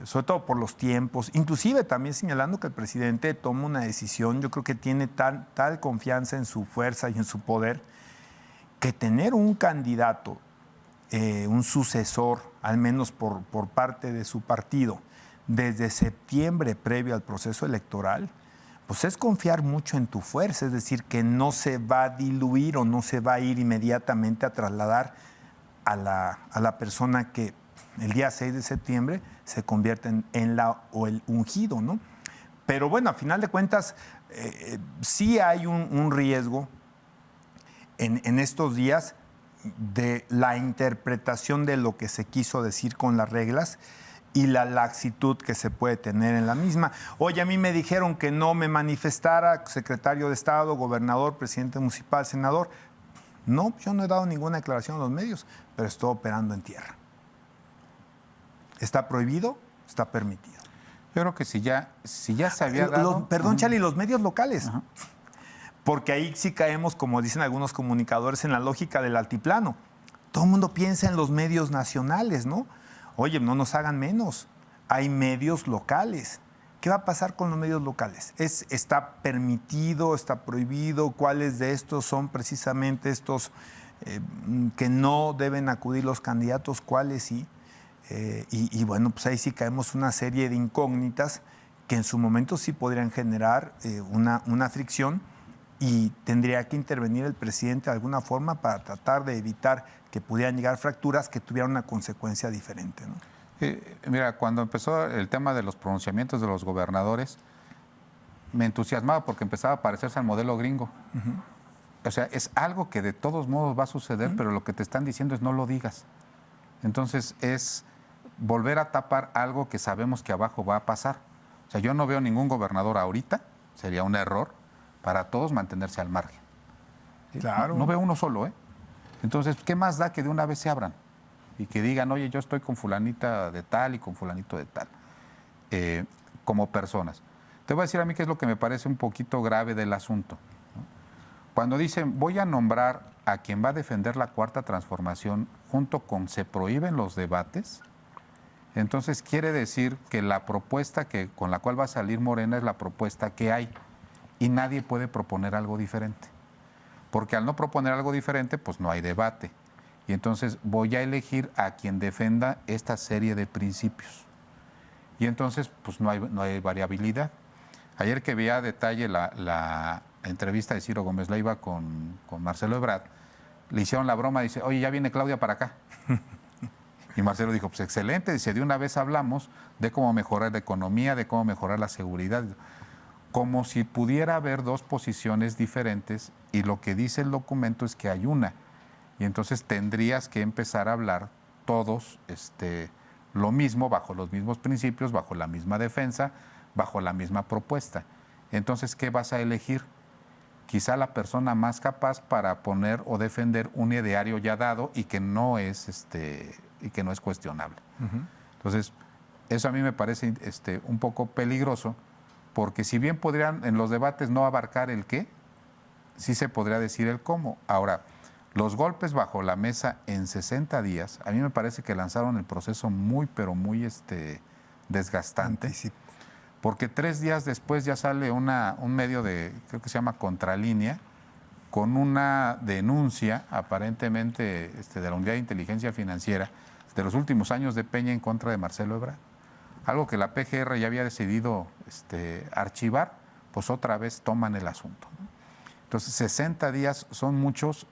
sobre todo por los tiempos, inclusive también señalando que el presidente toma una decisión, yo creo que tiene tal confianza en su fuerza y en su poder, que tener un candidato, un sucesor, al menos por parte de su partido, desde septiembre previo al proceso electoral, pues es confiar mucho en tu fuerza, es decir, que no se va a diluir o no se va a ir inmediatamente a trasladar a la persona que el día 6 de septiembre se convierte en el ungido, ¿no? Pero bueno, a final de cuentas, sí hay un riesgo en estos días de la interpretación de lo que se quiso decir con las reglas y la laxitud que se puede tener en la misma. Oye, a mí me dijeron que no me manifestara, secretario de Estado, gobernador, presidente municipal, senador. No, yo no he dado ninguna declaración a los medios, pero estoy operando en tierra. ¿Está prohibido? Está permitido. Yo creo que si ya se había dado... Perdón, Charlie, los medios locales. Ajá. Porque ahí sí caemos, como dicen algunos comunicadores, en la lógica del altiplano. Todo el mundo piensa en los medios nacionales, ¿no? Oye, no nos hagan menos. Hay medios locales. ¿Qué va a pasar con los medios locales? ¿Está permitido, está prohibido? ¿Cuáles de estos son precisamente estos que no deben acudir los candidatos? ¿Cuáles sí? Y bueno, pues ahí sí caemos una serie de incógnitas que en su momento sí podrían generar una fricción y tendría que intervenir el presidente de alguna forma para tratar de evitar que pudieran llegar fracturas que tuvieran una consecuencia diferente, ¿no? Mira, cuando empezó el tema de los pronunciamientos de los gobernadores, me entusiasmaba porque empezaba a parecerse al modelo gringo. O sea, es algo que de todos modos va a suceder, pero lo que te están diciendo es no lo digas. Entonces es volver a tapar algo que sabemos que abajo va a pasar. O sea, yo no veo ningún gobernador ahorita, sería un error para todos mantenerse al margen. ¿Sí? Claro. No veo uno solo, ¿eh? Entonces, ¿qué más da que de una vez se abran? Y que digan, oye, yo estoy con fulanita de tal y con fulanito de tal, como personas. Te voy a decir a mí qué es lo que me parece un poquito grave del asunto, ¿no? Cuando dicen, voy a nombrar a quien va a defender la Cuarta Transformación junto con se prohíben los debates, entonces quiere decir que la propuesta con la cual va a salir Morena es la propuesta que hay y nadie puede proponer algo diferente. Porque al no proponer algo diferente, pues no hay debate. Y entonces voy a elegir a quien defenda esta serie de principios. Y entonces, pues no hay variabilidad. Ayer que vi a detalle la entrevista de Ciro Gómez Leiva con Marcelo Ebrard, le hicieron la broma, dice, oye, ya viene Claudia para acá. Y Marcelo dijo, pues excelente, dice, de una vez hablamos de cómo mejorar la economía, de cómo mejorar la seguridad. Como si pudiera haber dos posiciones diferentes y lo que dice el documento es que hay una. Y entonces tendrías que empezar a hablar todos lo mismo, bajo los mismos principios, bajo la misma defensa, bajo la misma propuesta. Entonces, ¿qué vas a elegir? Quizá la persona más capaz para poner o defender un ideario ya dado y que no es cuestionable. Entonces, eso a mí me parece un poco peligroso, porque si bien podrían en los debates no abarcar el qué, sí se podría decir el cómo. Ahora, los golpes bajo la mesa en 60 días, a mí me parece que lanzaron el proceso muy, pero muy desgastante. Porque 3 días después ya sale un medio creo que se llama Contralínea, con una denuncia aparentemente de la Unidad de Inteligencia Financiera de los últimos años de Peña en contra de Marcelo Ebrard. Algo que la PGR ya había decidido archivar, pues otra vez toman el asunto, ¿no? Entonces, 60 días son muchos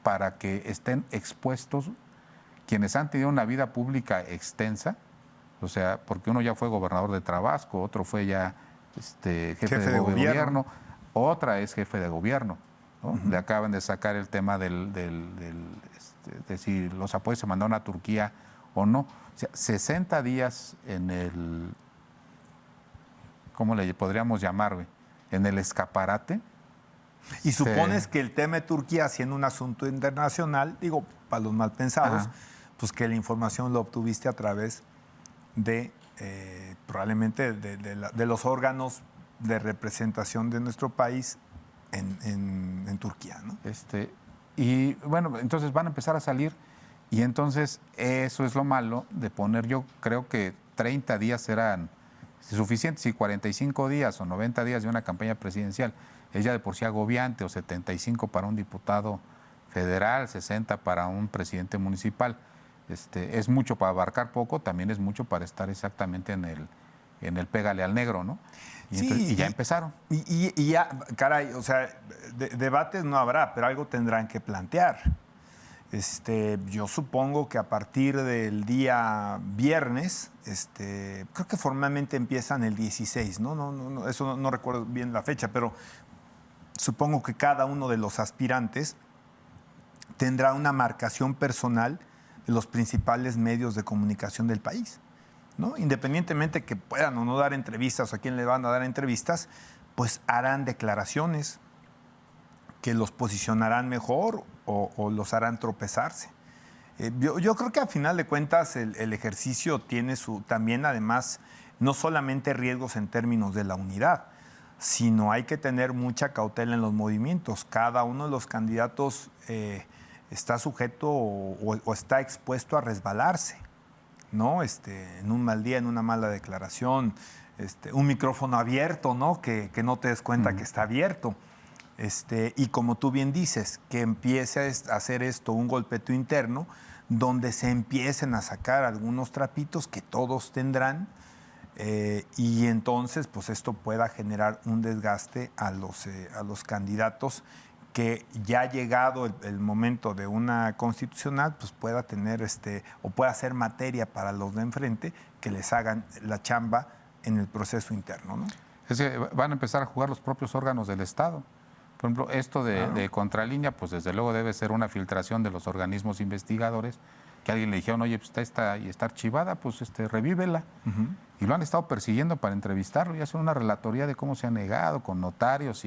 para que estén expuestos quienes han tenido una vida pública extensa, o sea, porque uno ya fue gobernador de Tabasco, otro fue ya jefe de gobierno, otra es jefe de gobierno, ¿no? Le acaban de sacar el tema de si los apoyos se mandaron a Turquía o no. O sea, 60 días en el, ¿cómo le podríamos llamar, güey? En el escaparate. Y supones que el tema de Turquía, siendo un asunto internacional, digo, para los mal pensados, pues que la información lo obtuviste a través de, probablemente, de los órganos de representación de nuestro país en Turquía, ¿no? Y bueno, entonces van a empezar a salir, y entonces eso es lo malo de poner, yo creo que 30 días eran suficientes, y 45 días o 90 días de una campaña presidencial es ya de por sí agobiante, o 75 para un diputado federal, 60 para un presidente municipal. Es mucho para abarcar poco, también es mucho para estar exactamente en el pégale al negro, ¿no? Y ya empezaron. Y ya, caray, o sea, debates no habrá, pero algo tendrán que plantear. Yo supongo que a partir del día viernes, creo que formalmente empiezan el 16, ¿no? No, eso no recuerdo bien la fecha, pero supongo que cada uno de los aspirantes tendrá una marcación personal de los principales medios de comunicación del país, ¿no? Independientemente que puedan o no dar entrevistas o a quién le van a dar entrevistas, pues harán declaraciones que los posicionarán mejor o los harán tropezarse. Yo creo que a final de cuentas el ejercicio tiene también, además, no solamente riesgos en términos de la unidad, sino hay que tener mucha cautela en los movimientos. Cada uno de los candidatos está sujeto o está expuesto a resbalarse, ¿no? En un mal día, en una mala declaración, un micrófono abierto, ¿no? Que no te des cuenta que está abierto. Y como tú bien dices, que empiece a hacer esto un golpeteo interno, donde se empiecen a sacar algunos trapitos que todos tendrán, y entonces pues esto pueda generar un desgaste a los candidatos, que ya llegado el momento de una constitucional, pues pueda tener o pueda ser materia para los de enfrente que les hagan la chamba en el proceso interno, ¿no? Es que van a empezar a jugar los propios órganos del Estado. Por ejemplo, esto de Contralínea, pues desde luego debe ser una filtración de los organismos investigadores, que alguien le dijeron, oye, pues está archivada, pues revívela. Y lo han estado persiguiendo para entrevistarlo y hacer una relatoría de cómo se ha negado, con notarios,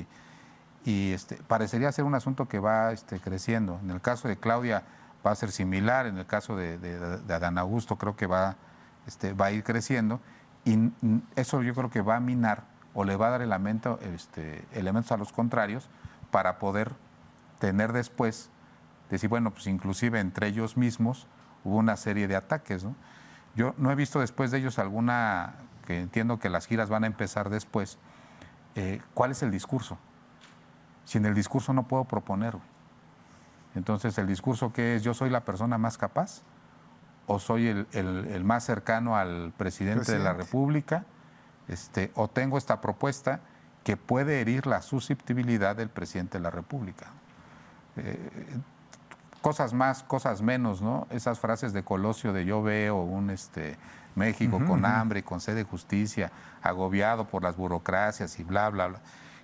y parecería ser un asunto que va creciendo. En el caso de Claudia va a ser similar, en el caso de Adán Augusto creo que va a ir creciendo, y eso yo creo que va a minar o le va a dar elementos a los contrarios para poder tener después, decir, bueno, pues inclusive entre ellos mismos hubo una serie de ataques, ¿no? Yo no he visto después de ellos alguna, que entiendo que las giras van a empezar después, ¿cuál es el discurso? Si en el discurso no puedo proponer. Entonces, ¿el discurso qué es? ¿Yo soy la persona más capaz? ¿O soy el más cercano al presidente de la República? ¿O tengo esta propuesta que puede herir la susceptibilidad del presidente de la República? Cosas más, cosas menos, ¿no? Esas frases de Colosio de yo veo un México con hambre y con sed de justicia, agobiado por las burocracias y bla, bla, bla,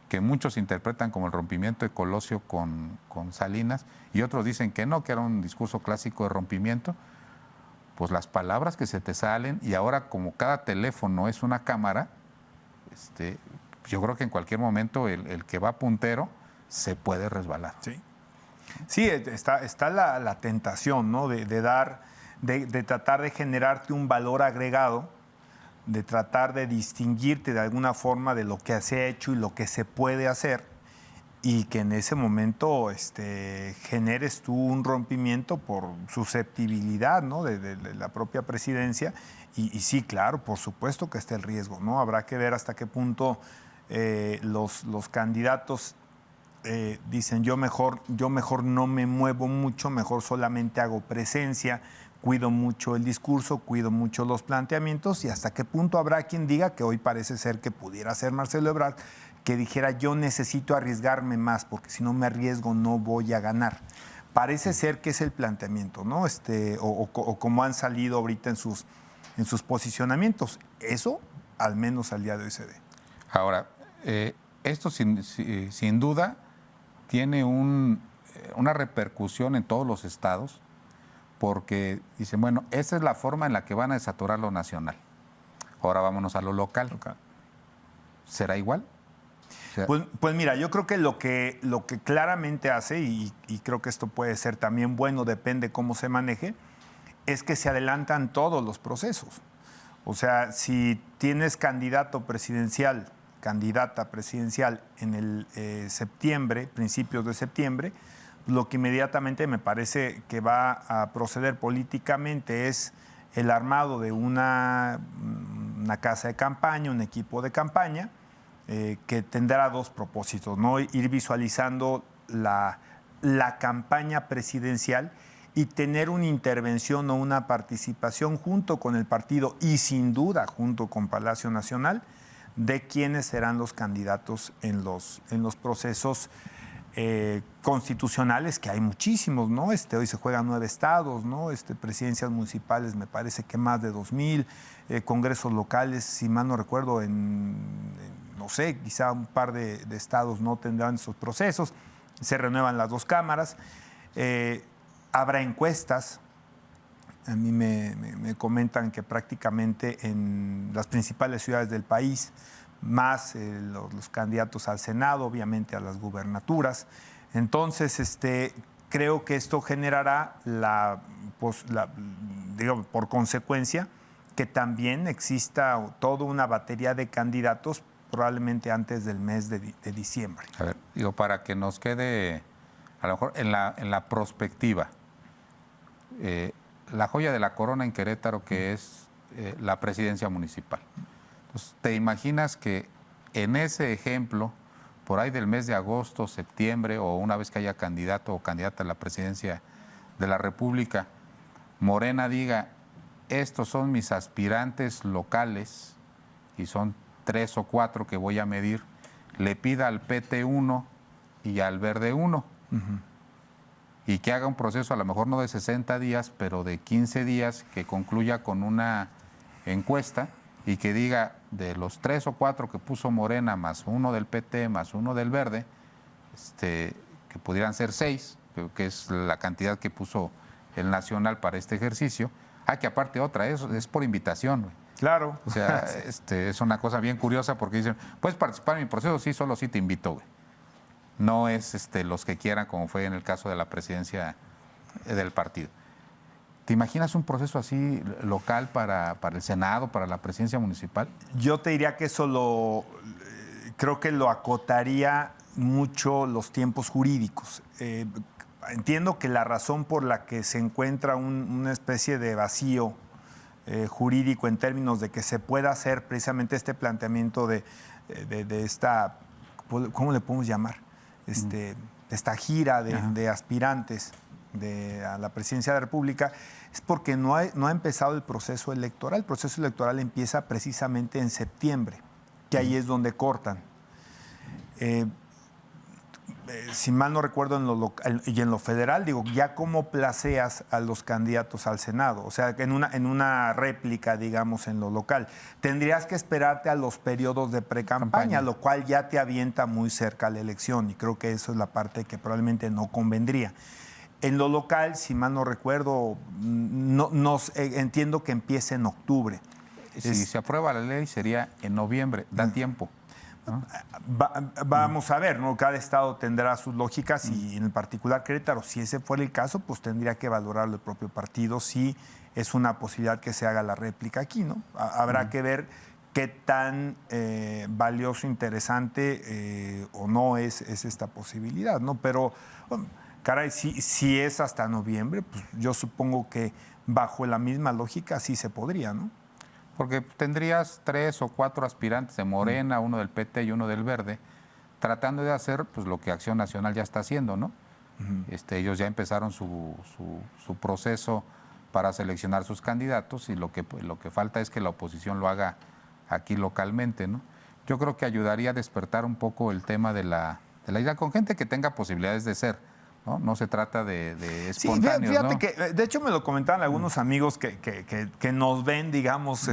que muchos interpretan como el rompimiento de Colosio con Salinas, y otros dicen que no, que era un discurso clásico de rompimiento. pues las palabras que se te salen, y ahora como cada teléfono es una cámara, yo creo que en cualquier momento el que va puntero se puede resbalar. Sí, sí, está la tentación, ¿no? de tratar de generarte un valor agregado, de tratar de distinguirte de alguna forma de lo que se ha hecho y lo que se puede hacer, y que en ese momento generes tú un rompimiento por susceptibilidad, ¿no? de la propia presidencia. Y sí, claro, por supuesto que está el riesgo, ¿no? Habrá que ver hasta qué punto los candidatos dicen yo mejor no me muevo mucho, mejor solamente hago presencia, cuido mucho el discurso, cuido mucho los planteamientos, y hasta qué punto habrá quien diga, que hoy parece ser que pudiera ser Marcelo Ebrard, que dijera yo necesito arriesgarme más, porque si no me arriesgo no voy a ganar. Parece ser que es el planteamiento, ¿no? O como han salido ahorita en sus posicionamientos. Eso, al menos al día de hoy se ve. Ahora, esto sin duda tiene una repercusión en todos los estados, porque dicen, bueno, esa es la forma en la que van a desaturar lo nacional. Ahora vámonos a lo local. ¿Será igual? Pues mira, yo creo que lo que claramente hace, y creo que esto puede ser también bueno, depende cómo se maneje, es que se adelantan todos los procesos. O sea, si tienes candidata presidencial en el septiembre, principios de septiembre, lo que inmediatamente me parece que va a proceder políticamente es el armado de una casa de campaña, un equipo de campaña, que tendrá dos propósitos, ¿no? Ir visualizando la campaña presidencial y tener una intervención o una participación junto con el partido y sin duda junto con Palacio Nacional de quiénes serán los candidatos en los procesos constitucionales, que hay muchísimos, ¿no? Hoy se juegan 9 estados, ¿no? Presidencias municipales, me parece que más de 2,000, congresos locales, si mal no recuerdo, no sé, quizá un par de estados no tendrán esos procesos, se renuevan las 2 cámaras, habrá encuestas. A mí me comentan que prácticamente en las principales ciudades del país, más los candidatos al Senado, obviamente a las gubernaturas. Entonces, creo que esto generará, digo, por consecuencia, que también exista toda una batería de candidatos probablemente antes del mes de diciembre. A ver, digo, para que nos quede, a lo mejor en la prospectiva, la joya de la corona en Querétaro, que es la presidencia municipal. Entonces, ¿te imaginas que en ese ejemplo, por ahí del mes de agosto, septiembre, o una vez que haya candidato o candidata a la presidencia de la República, Morena diga, estos son mis aspirantes locales, y son 3 o 4 que voy a medir, le pida al PT 1 y al Verde 1, y que haga un proceso a lo mejor no de 60 días, pero de 15 días, que concluya con una encuesta y que diga de los 3 o 4 que puso Morena, más 1 del PT, más 1 del Verde, que pudieran ser 6, que es la cantidad que puso el Nacional para este ejercicio. Que aparte otra, es por invitación, güey. Claro. O sea, es una cosa bien curiosa, porque dicen, ¿puedes participar en mi proceso? Sí, solo sí te invito, güey. No es los que quieran, como fue en el caso de la presidencia del partido. ¿Te imaginas un proceso así local para el Senado, para la presidencia municipal? Yo te diría que eso creo que lo acotaría mucho los tiempos jurídicos. Entiendo que la razón por la que se encuentra una especie de vacío jurídico en términos de que se pueda hacer precisamente este planteamiento de esta, ¿cómo le podemos llamar? Esta gira de aspirantes a la presidencia de la República, es porque no ha empezado el proceso electoral. El proceso electoral empieza precisamente en septiembre, que ahí es donde cortan. Si mal no recuerdo, en lo local y en lo federal, digo, ya cómo placeas a los candidatos al Senado, o sea, en una réplica, digamos, en lo local. Tendrías que esperarte a los periodos de precampaña, lo cual ya te avienta muy cerca a la elección, y creo que eso es la parte que probablemente no convendría. En lo local, si mal no recuerdo, entiendo que empieza en octubre. Si se aprueba la ley sería en noviembre, da tiempo. ¿no? Vamos a ver, ¿no? Cada estado tendrá sus lógicas y en particular Querétaro, si ese fuera el caso, pues tendría que valorarlo el propio partido si es una posibilidad que se haga la réplica aquí, ¿no? Habrá que ver qué tan valioso, interesante o no es esta posibilidad, ¿no? Pero, bueno, caray, si es hasta noviembre, pues yo supongo que bajo la misma lógica sí se podría, ¿no? Porque tendrías 3 o 4 aspirantes de Morena, uno del PT y uno del Verde, tratando de hacer pues lo que Acción Nacional ya está haciendo, ¿no? Ellos ya empezaron su proceso para seleccionar sus candidatos y lo que falta es que la oposición lo haga aquí localmente, ¿no? Yo creo que ayudaría a despertar un poco el tema de la idea con gente que tenga posibilidades de ser. No se trata de espontáneos. Sí, fíjate ¿no? que, de hecho, me lo comentaban algunos amigos que nos ven, digamos,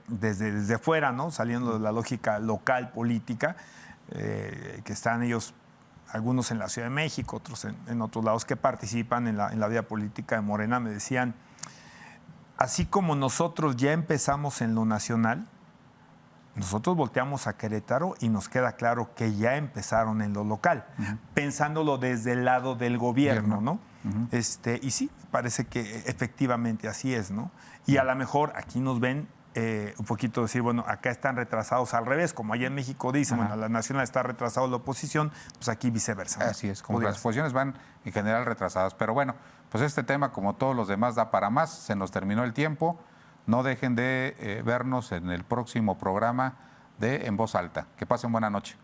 desde fuera, ¿no? Saliendo de la lógica local política, que están ellos, algunos en la Ciudad de México, otros en otros lados, que participan en la vida política de Morena, me decían, así como nosotros ya empezamos en lo nacional, nosotros volteamos a Querétaro y nos queda claro que ya empezaron en lo local, pensándolo desde el lado del gobierno, ¿no? Y sí, parece que efectivamente así es, ¿no? Y a lo mejor aquí nos ven un poquito decir, bueno, acá están retrasados al revés, como allá en México dicen, bueno, la nacional está retrasado la oposición, pues aquí viceversa, ¿no? Así es, como las posiciones van en general retrasadas. Pero bueno, pues este tema, como todos los demás, da para más, se nos terminó el tiempo. No dejen de vernos en el próximo programa de En Voz Alta. Que pasen buena noche.